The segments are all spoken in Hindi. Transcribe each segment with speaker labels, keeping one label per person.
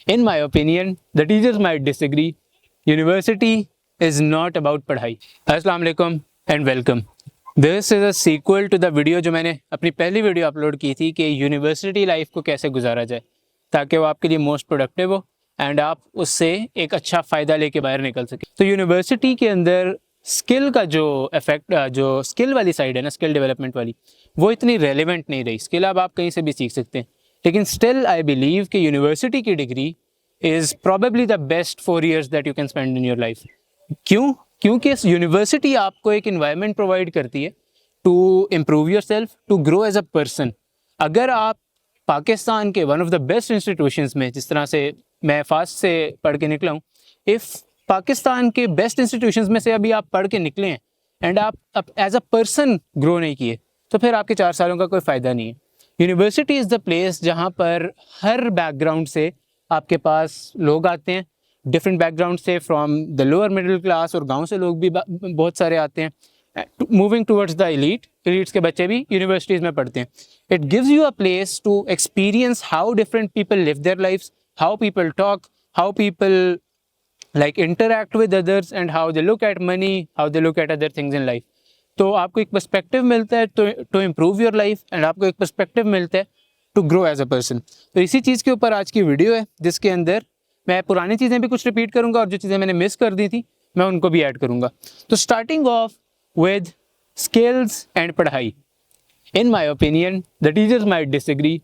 Speaker 1: In my opinion, the teachers might disagree. University is not about पढ़ाई. अस्सलाम वालेकुम and welcome. This is a sequel to the video जो मैंने अपनी पहली वीडियो अपलोड की थी कि यूनिवर्सिटी लाइफ को कैसे गुजारा जाए ताकि वो आपके लिए मोस्ट प्रोडक्टिव हो एंड आप उससे एक अच्छा फ़ायदा लेके बाहर निकल सके. तो यूनिवर्सिटी के अंदर स्किल का जो इफेक्ट, जो स्किल वाली साइड है ना, स्किल डेवलपमेंट वाली, वो इतनी रेलिवेंट नहीं रही. स्किल अब आप कहीं से भी सीख सकते हैं, लेकिन स्टिल आई बिलीव कि यूनिवर्सिटी की degree is probably the best 4 years that you can spend in your life. क्यों? क्योंकि यूनिवर्सिटी आपको एक इन्वायरमेंट प्रोवाइड करती है to improve yourself, to grow as a person. अगर आप पाकिस्तान के one of the best institutions में, जिस तरह से मैं फास्ट से पढ़ के निकला हूँ, इफ़ पाकिस्तान के बेस्ट इंस्टीट्यूशंस में से अभी आप पढ़ के निकले हैं एंड आप एज अ पर्सन ग्रो नहीं किए, तो फिर आपके 4 सालों का कोई फ़ायदा नहीं है. यूनिवर्सिटी इज़ द प्लेस जहाँ पर हर बैकग्राउंड से आपके पास लोग आते हैं, डिफरेंट बैकग्राउंड से, from the lower middle class, और गांव से लोग भी बहुत सारे आते हैं, मूविंग टूवर्ड्स द एलीट्स के बच्चे भी यूनिवर्सिटीज़ में पढ़ते हैं. It gives you a place to experience how different people live their lifes, how people talk, how people like interact with others and how they look at money, how they look at other things in life. तो आपको एक पर्सपेक्टिव मिलता है to improve your life and आपको एक पर्सपेक्टिव मिलता है to grow as a person. तो इसी चीज़ के ऊपर आज की वीडियो है, जिसके अंदर मैं पुरानी चीज़ें भी कुछ रिपीट करूँगा और जो चीज़ें मैंने मिस कर दी थी मैं उनको भी ऐड करूँगा. तो starting off with skills and पढ़ाई. In my opinion the teachers might disagree.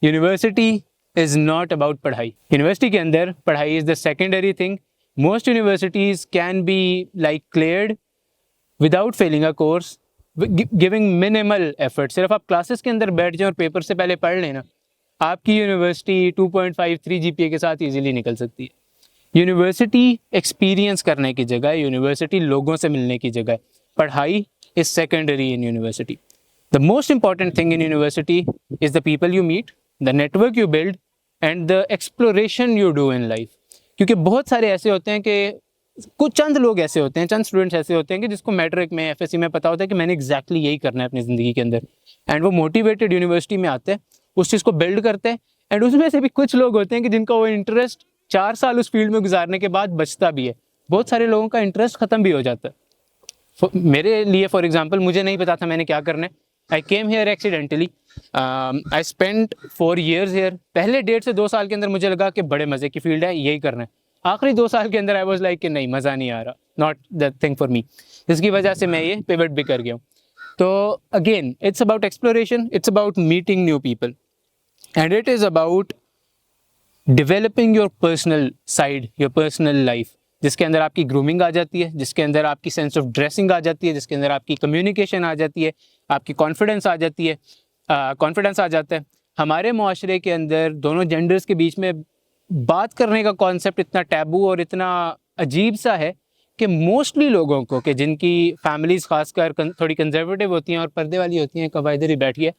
Speaker 1: University is not about पढ़ाई. यूनिवर्सिटी के अंदर पढ़ाई is the secondary thing. Most universities can be like cleared without failing a course, giving minimal effort. सिर्फ आप क्लासेस के अंदर बैठ जाएं और पेपर से पहले पढ़ लेना, आपकी यूनिवर्सिटी 2.53 GPA के साथ इजीली निकल सकती है. यूनिवर्सिटी एक्सपीरियंस करने की जगह है, यूनिवर्सिटी लोगों से मिलने की जगह है. पढ़ाई is secondary in university. The most important thing in university is the people you meet, the network you build and the exploration you do in life. क्योंकि बहुत सारे ऐसे होते हैं कि कुछ चंद लोग ऐसे होते हैं, चंद स्टूडेंट्स ऐसे होते हैं कि जिसको मैट्रिक में, FSC में पता होता है कि मैंने एग्जैक्टली यही करना है अपनी ज़िंदगी के अंदर, एंड वो मोटिवेटेड यूनिवर्सिटी में आते हैं, उस चीज़ को बिल्ड करते हैं. एंड उसमें से भी कुछ लोग होते हैं कि जिनका वो इंटरेस्ट 4 साल उस फील्ड में गुजारने के बाद बचता भी है. बहुत सारे लोगों का इंटरेस्ट ख़त्म भी हो जाता है. मेरे लिए फॉर एग्जाम्पल, मुझे नहीं पता था मैंने क्या करना है. I came here accidentally. I spend 4 years here. पहले 1.5 से 2 साल के अंदर मुझे लगा कि बड़े मज़े की फील्ड है, यही करना है. आखिरी 2 साल के अंदर आई वॉज लाइक कि नहीं, मज़ा नहीं आ रहा, not the thing for me. जिसकी वजह से मैं ये पिवट भी कर गया हूँ. तो again it's about exploration, it's about meeting new people and it is about developing your personal side, your personal life, जिसके अंदर आपकी ग्रूमिंग आ जाती है, जिसके अंदर आपकी सेंस ऑफ ड्रेसिंग आ जाती है, जिसके अंदर आपकी कम्युनिकेशन आ जाती है, आपकी कॉन्फिडेंस आ जाती है, कॉन्फिडेंस आ जाता है. हमारे माशरे के अंदर दोनों जेंडर्स के बीच में बात करने का कॉन्सेप्ट इतना टैबू और इतना अजीब सा है कि मोस्टली लोगों को, कि जिनकी फैमिलीज़ खासकर थोड़ी कंजर्वेटिव होती हैं और पर्दे वाली होती हैं, कब इधर ही बैठी है,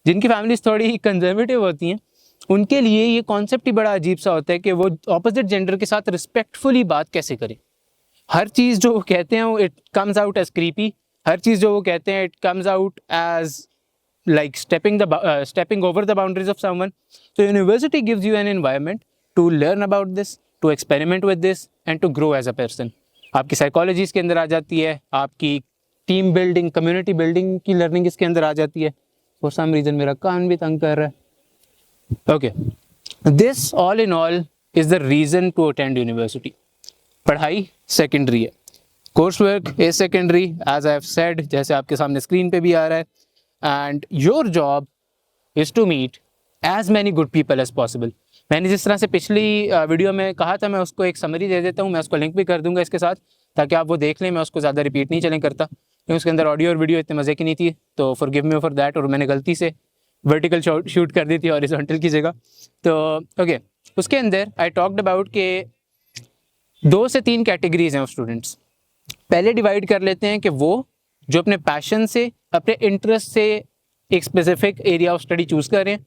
Speaker 1: जिनकी फैमिलीज़ थोड़ी कंजर्वेटिव होती हैं, उनके लिए ये कॉन्सेप्ट ही बड़ा अजीब सा होता है कि वो ऑपोजिट जेंडर के साथ रिस्पेक्टफुली बात कैसे करें. हर चीज़ जो वो कहते हैं it comes out as creepy. हर चीज़ जो वो कहते हैं it comes out as like stepping over the boundaries of someone. So university gives you an environment to learn about this, to experiment with this and to grow as a person. आपकी साइकोलॉजीज़ के अंदर आ जाती है, आपकी टीम बिल्डिंग, कम्युनिटी बिल्डिंग की लर्निंग इसके अंदर आ जाती है. फॉर सम रीज़न मेरा कान भी तंग कर रहा है. Okay, this all in all is the reason to attend university. पढ़ाई सेकेंडरी है, course work is secondary as I have said, जैसे आपके सामने स्क्रीन पे भी आ रहा है. And your job is to meet as many good people as possible. मैंने जिस तरह से पिछली वीडियो में कहा था, मैं उसको एक समरी दे देता हूँ, मैं उसको लिंक भी कर दूंगा इसके साथ ताकि आप वो देख लें. मैं उसको ज़्यादा रिपीट नहीं करूँगा क्योंकि उसके अंदर ऑडियो और वीडियो इतने मज़े की नहीं थी, तो फॉरगिव मी फॉर दैट. और मैंने गलती से वर्टिकल शूट कर दी थी हॉरिजॉन्टल की जगह. तो ओके, उसके अंदर आई टॉक्ड अबाउट के 2 से 3 कैटेगरीज हैं ऑफ स्टूडेंट्स. पहले डिवाइड कर लेते हैं कि वो जो अपने पैशन से, अपने इंटरेस्ट से एक specific area of study choose कर रहे हैं,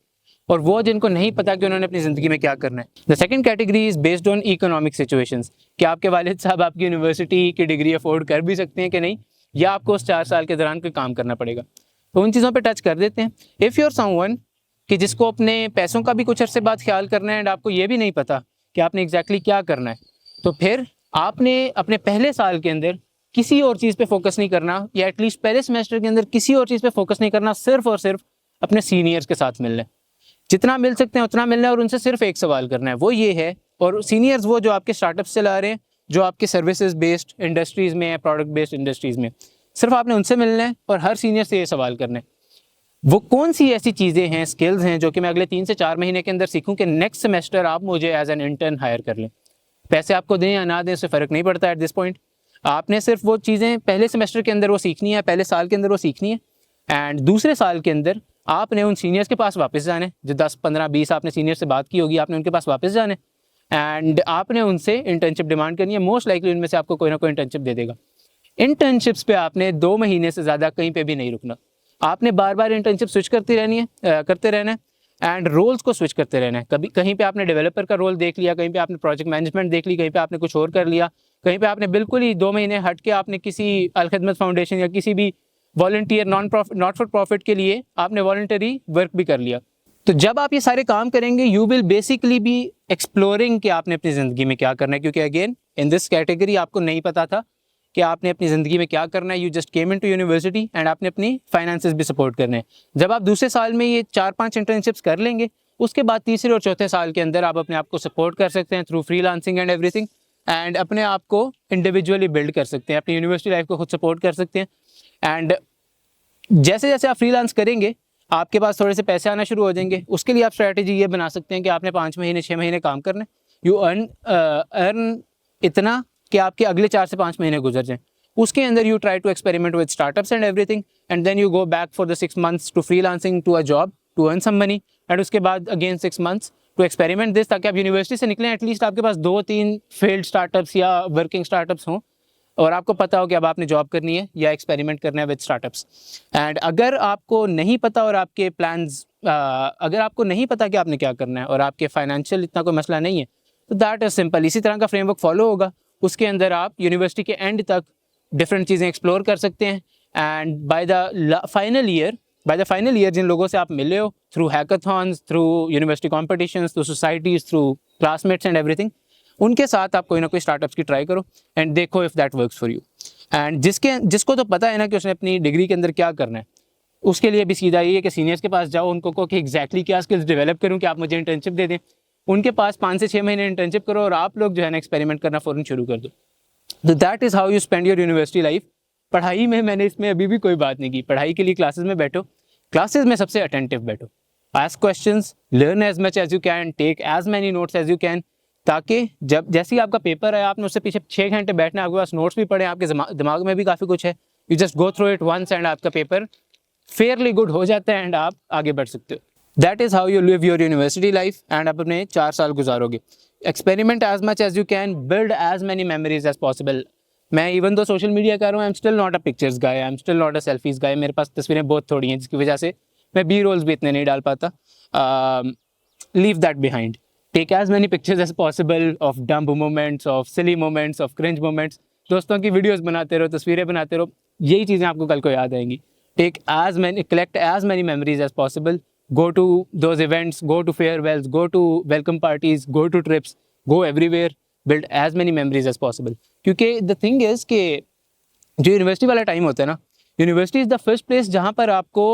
Speaker 1: और वो जिनको नहीं पता कि उन्होंने अपनी ज़िंदगी में क्या करना है. The second category is based on economic situations, कि आपके वालिद साहब आपकी यूनिवर्सिटी की डिग्री अफोर्ड कर भी सकते हैं कि नहीं, या आपको उस 4 साल के दौरान कोई काम करना पड़ेगा. तो उन चीज़ों पे टच कर देते हैं. इफ़ यू आर समवन कि जिसको अपने पैसों का भी कुछ अरसे बाद ख्याल करना है एंड आपको ये भी नहीं पता कि आपने एग्जैक्टली क्या करना है, तो फिर आपने अपने पहले साल के अंदर किसी और चीज़ पे फोकस नहीं करना, या एटलीस्ट पहले सेमेस्टर के अंदर किसी और चीज़ पे फोकस नहीं करना, सिर्फ और सिर्फ अपने सीनियर्स के साथ मिलना है, जितना मिल सकते हैं उतना मिलना है, और उनसे सिर्फ एक सवाल करना है, वो ये है, और सीनियर्स वो जो आपके स्टार्टअप्स चला रहे हैं, जो आपके सर्विसेज बेस्ड इंडस्ट्रीज़ में है, प्रोडक्ट बेस्ड इंडस्ट्रीज़ में, सिर्फ आपने उनसे मिलना है और हर सीनियर से ये सवाल करना है, वो कौन सी ऐसी चीज़ें हैं, स्किल्स हैं जो कि मैं अगले 3 से 4 महीने के अंदर सीखूं कि नेक्स्ट सेमेस्टर आप मुझे एज एन इंटर्न हायर कर लें। पैसे आपको दें या ना दें उससे फ़र्क नहीं पड़ता एट दिस पॉइंट, आपने सिर्फ वो चीज़ें पहले सेमेस्टर के अंदर वो सीखनी है, पहले साल के अंदर वो सीखनी है, एंड दूसरे साल के अंदर आपने उन सीनियर्स के पास वापस जाना है, जो 10, 15, 20 आपने सीनियर से बात की होगी, आपने उनके पास वापस जाना है एंड आपने उनसे इंटर्नशिप डिमांड करनी है। मोस्ट लाइकली उनमें से आपको कोई ना कोई इंटर्नशिप दे देगा। इंटर्नशिप्स पे आपने 2 महीने से ज़्यादा कहीं पे भी नहीं रुकना, आपने बार बार इंटर्नशिप स्विच करते रहना है एंड रोल्स को स्विच करते रहना है। कभी कहीं पे आपने डेवलपर का रोल देख लिया, कहीं पे आपने प्रोजेक्ट मैनेजमेंट देख ली, कहीं पे आपने कुछ और कर लिया, कहीं पे आपने बिल्कुल ही 2 महीने हट के आपने किसी अलखदमत फाउंडेशन या किसी भी वॉलंटियर नॉट फॉर प्रॉफिट के लिए आपने वॉलंटरी वर्क भी कर लिया। तो जब आप ये सारे काम करेंगे, you will basically B exploring कि आपने अपनी ज़िंदगी में क्या करना है, क्योंकि अगेन इन दिस कैटेगरी आपको नहीं पता था कि आपने अपनी ज़िंदगी में क्या करना है। You just came into university and आपने अपनी फाइनेंसेस भी सपोर्ट करने हैं। जब आप दूसरे साल में ये 4-5 इंटर्नशिप्स कर लेंगे, उसके बाद तीसरे और चौथे साल के अंदर आप अपने आप को सपोर्ट कर सकते हैं through freelancing and everything, and अपने आप को इंडिविजुअली बिल्ड कर सकते हैं, अपनी यूनिवर्सिटी लाइफ को खुद सपोर्ट कर सकते हैं। एंड जैसे जैसे आप फ्रीलांस करेंगे, आपके पास थोड़े से पैसे आना शुरू हो जाएंगे। उसके लिए आप स्ट्रैटेजी ये बना सकते हैं कि आपने 5 महीने 6 महीने काम करना है, यू अर्न इतना कि आपके अगले 4 से 5 महीने गुजर जाएं। उसके अंदर you try to experiment with startups and everything, and then you go back for the 6 months to freelancing to a job to earn some money, and उसके बाद again 6 months to experiment this, ताकि आप यूनिवर्सिटी से निकलें एटलीस्ट आपके पास 2-3 फेल्ड स्टार्टअप्स या वर्किंग स्टार्टअप्स हों, और आपको पता हो कि अब आपने जॉब करनी है या एक्सपेरिमेंट करना है विद स्टार्टअप्स। एंड अगर आपको नहीं पता और आपके प्लान्स अगर आपको नहीं पता कि आपने क्या करना है और आपके फाइनेंशियल इतना कोई मसला नहीं है, तो दैट इज़ सिंपल। इसी तरह का फ्रेमवर्क फॉलो होगा, उसके अंदर आप यूनिवर्सिटी के एंड तक डिफरेंट चीज़ें एक्सप्लोर कर सकते हैं, and by the final year जिन लोगों से आप मिले हो through hackathons, through university competitions, through societies, through classmates and everything, उनके साथ आप कोई ना कोई स्टार्टअप्स की ट्राई करो एंड देखो if that works for you. And जिसको तो पता है ना कि उसने अपनी डिग्री के अंदर क्या करना है, उसके लिए भी सीधा ये है कि सीनियर्स के पास जाओ, उनको कहो कि एग्जैक्टली क्या स्किल्स डेवलप करूँ कि आप मुझे इंटर्नशिप दे दें। उनके पास 5 से 6 महीने इंटर्नशिप करो और आप लोग जो है ना एक्सपेरिमेंट करना फ़ौरन शुरू कर दो। तो that is how you spend your university life. पढ़ाई में मैंने इसमें अभी भी कोई बात नहीं की। पढ़ाई के लिए क्लासेस में बैठो, क्लासेस में सबसे अटेंटिव बैठो, ask questions, learn as much as you can, take as many notes as you can, ताकि जब जैसे ही आपका पेपर है आपने उससे पीछे 6 घंटे बैठना, आपके पास नोट्स भी पढ़े, आपके दिमाग में भी काफ़ी कुछ है, you just go through it once and आपका पेपर फेयरली गुड हो जाता है एंड आप आगे बढ़ सकते हो। That is how you live your university life and आप अपने 4 साल गुजारोगे। Experiment as much as you can, build as many memories as possible. मैं इवन दो सोशल मीडिया कर रहा हूँ, I am still not a pictures guy, I am still not a selfies गाय। मेरे पास तस्वीरें बहुत थोड़ी हैं जिसकी वजह से मैं बी रोल्स भी इतने नहीं डाल पाता। Leave that behind, take as many pictures as possible of dumb moments, of silly moments, of cringe moments. दोस्तों की वीडियोस बनाते रहो, तस्वीरें बनाते रहो, यही चीज़ें आपको कल को याद आएंगी। Take as many, collect as many memories as possible, go to those events, go to farewells, go to welcome parties, go to trips, go everywhere, build as many memories as possible। क्योंकि the thing is कि जो यूनिवर्सिटी वाला टाइम होता है ना, university is the first place जहाँ पर आपको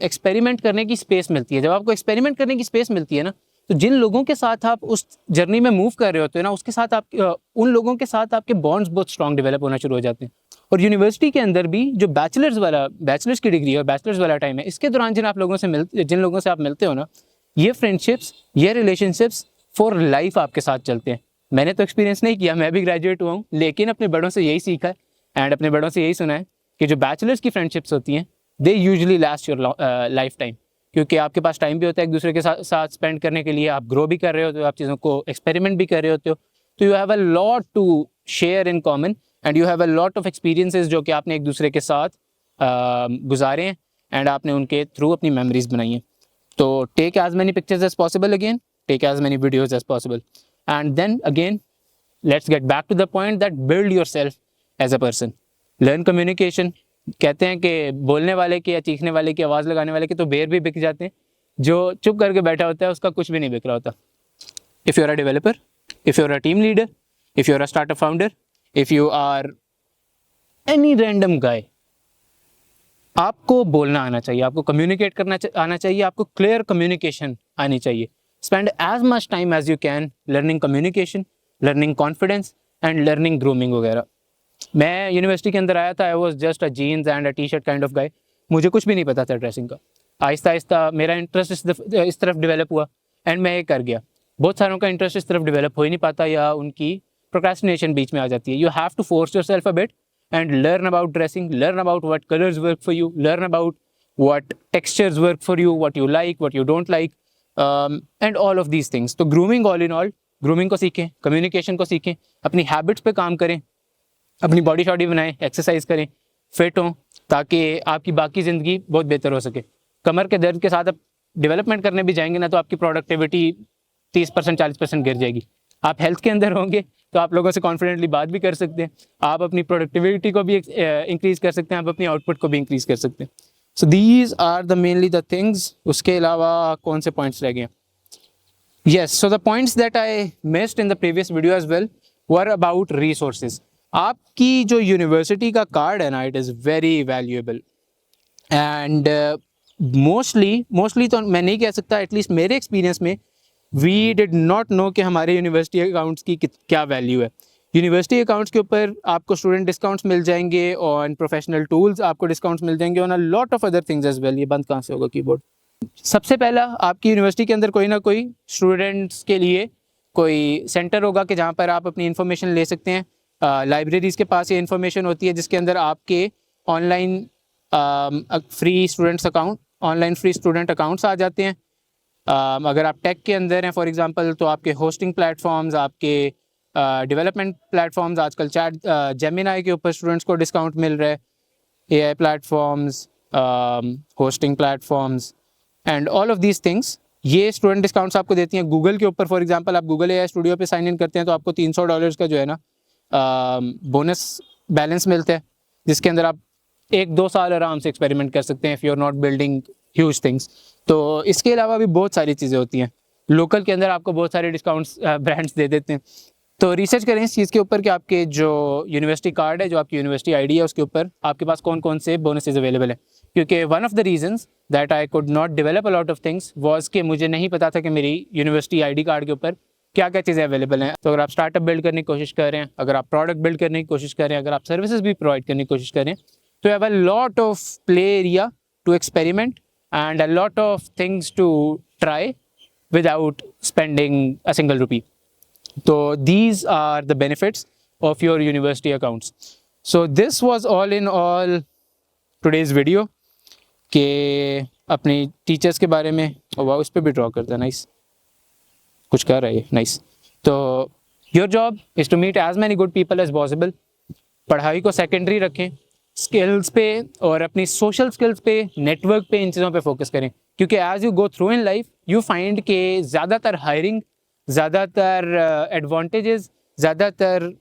Speaker 1: एक्सपेरिमेंट करने की स्पेस मिलती है। जब आपको एक्सपेरिमेंट करने की स्पेस मिलती है ना, तो जिन लोगों के साथ आप उस जर्नी में मूव कर रहे होते हैं ना, उसके साथ आप उन लोगों के साथ आपके बॉन्ड्स बहुत स्ट्रॉन्ग डेवलप होना शुरू हो जाते हैं। और यूनिवर्सिटी के अंदर भी जो बैचलर्स की डिग्री और बैचलर्स वाला टाइम है, इसके दौरान जिन लोगों से आप मिलते हो ना, ये फ्रेंडशिप्स, ये रिलेशनशिप्स फॉर लाइफ आपके साथ चलते हैं। मैंने तो एक्सपीरियंस नहीं किया, मैं भी ग्रेजुएट हुआ हूँ, लेकिन अपने बड़ों से यही सीखा है एंड अपने बड़ों से यही सुना है कि जो बैचलर्स की फ्रेंडशिप्स होती हैं, they usually last your life time, क्योंकि आपके पास टाइम भी होता है एक दूसरे के साथ स्पेंड करने के लिए। आप ग्रो भी कर रहे होते हो, आप चीज़ों को एक्सपेरिमेंट भी कर रहे होते हो, तो you have a lot to share in common and you have a lot of experiences जो कि आपने एक दूसरे के साथ गुजारे हैं एंड आपने उनके थ्रू अपनी मेमोरीज बनाई हैं। तो take as many pictures as possible, again take as many videos as possible, and then again let's get back to the point that build yourself as a person. Learn communication. कहते हैं कि बोलने वाले की या चीखने वाले की, आवाज़ लगाने वाले के तो बेर भी बिक जाते हैं, जो चुप करके बैठा होता है उसका कुछ भी नहीं बिक रहा होता। if you're a developer, if you're a team leader, if you're a startup founder, if you are any random guy, आपको बोलना आना चाहिए, आपको कम्युनिकेट करना आना चाहिए, आपको क्लियर कम्युनिकेशन आनी चाहिए. Spend as much time as you can learning communication, learning confidence and learning grooming वगैरह. मैं यूनिवर्सिटी के अंदर आया था, I was just a jeans and a T shirt kind of guy. मुझे कुछ भी नहीं पता था ड्रेसिंग का. आहिस्ता आहिस्ता मेरा इंटरेस्ट इस तरफ डेवलप हुआ एंड मैं ये कर गया. बहुत सारों का इंटरेस्ट इस तरफ डेवलप हो ही नहीं पाता या उनकी प्रोक्रेस्टिनेशन बीच में आ जाती है. You have to force yourself a bit and learn about dressing, learn about what colors work for you, learn about what textures work for you, what you like, what you don't like, and all of these things. तो grooming all in all, grooming को सीखें, communication को सीखें, अपनी habits पे काम करें, अपनी बॉडी शॉडी बनाएं, एक्सरसाइज करें, फिट हों, ताकि आपकी बाकी ज़िंदगी बहुत बेहतर हो सके. कमर के दर्द के साथ आप डेवलपमेंट करने भी जाएंगे ना तो आपकी प्रोडक्टिविटी 30% 40% गिर जाएगी. आप हेल्थ के अंदर होंगे तो आप लोगों से कॉन्फिडेंटली बात भी कर सकते हैं, आप अपनी प्रोडक्टिविटी को भी इंक्रीज़ कर सकते हैं, आप अपनी आउटपुट को भी इंक्रीज़ कर सकते हैं. So these are the mainly the things. उसके अलावा कौन से पॉइंट्स रह गए? Yes, so the points that I missed in the previous video as well were about resources. आपकी जो यूनिवर्सिटी का कार्ड है ना, it is very valuable and mostly तो मैं नहीं कह सकता, एटलीस्ट मेरे एक्सपीरियंस में वी डिड नॉट नो कि हमारे यूनिवर्सिटी अकाउंट्स की क्या वैल्यू है. यूनिवर्सिटी अकाउंट्स के ऊपर आपको स्टूडेंट डिस्काउंट्स मिल जाएंगे, ऑन प्रोफेशनल टूल्स आपको डिस्काउंट्स मिल जाएंगे, on a lot of other things as well. ये बंद कहाँ से होगा कीबोर्ड? सबसे पहला, आपकी यूनिवर्सिटी के अंदर कोई ना कोई स्टूडेंट्स के लिए कोई सेंटर होगा कि जहाँ पर आप अपनी इन्फॉर्मेशन ले सकते हैं. लाइब्रेरीज़ के पास ये इन्फॉर्मेशन होती है जिसके अंदर आपके ऑनलाइन फ्री स्टूडेंट अकाउंट्स आ जाते हैं. अगर आप टेक के अंदर हैं फॉर एग्जांपल, तो आपके होस्टिंग प्लेटफॉर्म्स, आपके डेवलपमेंट प्लेटफॉर्म्स, आजकल चैट जेमिनाई के ऊपर स्टूडेंट्स को डिस्काउंट मिल रहा है. AI platforms, hosting platforms and all of these things, ये स्टूडेंट डिस्काउंट्स आपको देती हैं. गूगल के ऊपर फॉर एग्जांपल आप गूगल एआई स्टूडियो पे साइन इन करते हैं तो आपको $300 का जो है ना बोनस बैलेंस मिलता है, जिसके अंदर आप 1-2 साल आराम से एक्सपेरिमेंट कर सकते हैं if you are not building huge things. तो इसके अलावा भी बहुत सारी चीज़ें होती हैं. लोकल के अंदर आपको बहुत सारे डिस्काउंट्स ब्रांड्स दे देते हैं. तो रिसर्च करें इस चीज़ के ऊपर कि आपके जो यूनिवर्सिटी कार्ड है, जो आपकी यूनिवर्सिटी आईडी है, उसके ऊपर आपके पास कौन कौन से बोनसेस अवेलेबल है. क्योंकि one of the reasons that I could not develop a lot of things was कि मुझे नहीं पता था कि मेरी यूनिवर्सिटी आईडी कार्ड के ऊपर क्या क्या चीज़ें अवेलेबल हैं. तो अगर आप स्टार्टअप बिल्ड करने की कोशिश कर रहे हैं, अगर आप प्रोडक्ट बिल्ड करने की कोशिश कर रहे हैं, अगर आप सर्विसेज भी प्रोवाइड करने की कोशिश कर रहे हैं, तो have a lot of play area to experiment and a lot of things to try without spending a single rupee. So these are the benefits of your university accounts. So this was all in all today's video के अपनी टीचर्स के बारे में. वाह, उस पर भी ड्रॉ करता है, नाइस, कुछ कर रहा है, नाइस. तो your job is to meet as many good people as possible. पढ़ाई को सेकेंडरी रखें, स्किल्स पे और अपनी सोशल स्किल्स पे, नेटवर्क पे, इन चीज़ों पे फोकस करें. क्योंकि as you go through in life you find के ज़्यादातर हायरिंग, ज़्यादातर एडवांटेजेस, ज़्यादातर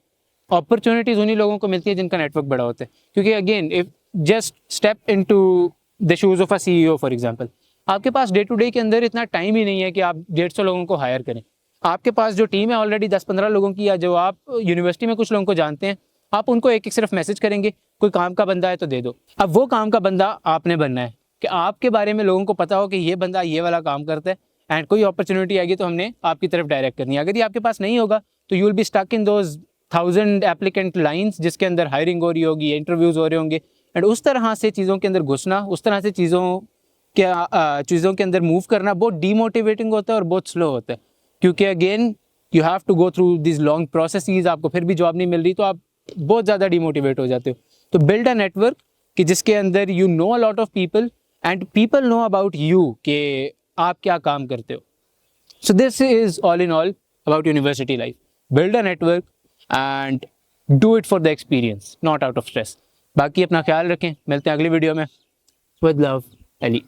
Speaker 1: अपॉर्चुनिटीज़ उन्हीं लोगों को मिलती है जिनका नेटवर्क बड़ा होता है. क्योंकि again if just step into the shoes of a CEO for example, आपके पास डे टू डे के अंदर इतना टाइम ही नहीं है कि आप 150 लोगों को हायर करें. आपके पास जो टीम है ऑलरेडी 10-15 लोगों की, या जो आप यूनिवर्सिटी में कुछ लोगों को जानते हैं, आप उनको एक एक सिर्फ मैसेज करेंगे, कोई काम का बंदा है तो दे दो. अब वो काम का बंदा आपने बनना है कि आपके बारे में लोगों को पता हो कि ये बंदा ये वाला काम करता है, एंड कोई अपॉर्चुनिटी आएगी तो हमने आपकी तरफ डायरेक्ट करनी है. अगर ये आपके पास नहीं होगा तो you will be stuck in those 1000 applicant lines जिसके अंदर हायरिंग हो रही होगी, इंटरव्यूज़ हो रहे होंगे, एंड उस तरह से चीज़ों के अंदर घुसना, उस तरह से चीज़ों के अंदर मूव करना बहुत डीमोटिवेटिंग होता है और बहुत स्लो होता है. क्योंकि again you have to go through this long processes, आपको फिर भी जॉब नहीं मिल रही तो आप बहुत ज़्यादा डिमोटिवेट हो जाते हो. तो बिल्ड अ नेटवर्क कि जिसके अंदर you know a lot of people and people know about you कि आप क्या काम करते हो. So this is all in all about university life. Build a network and do it for the experience, not out of stress. बाकी अपना ख्याल रखें, मिलते हैं अगली वीडियो में. With love, Ali.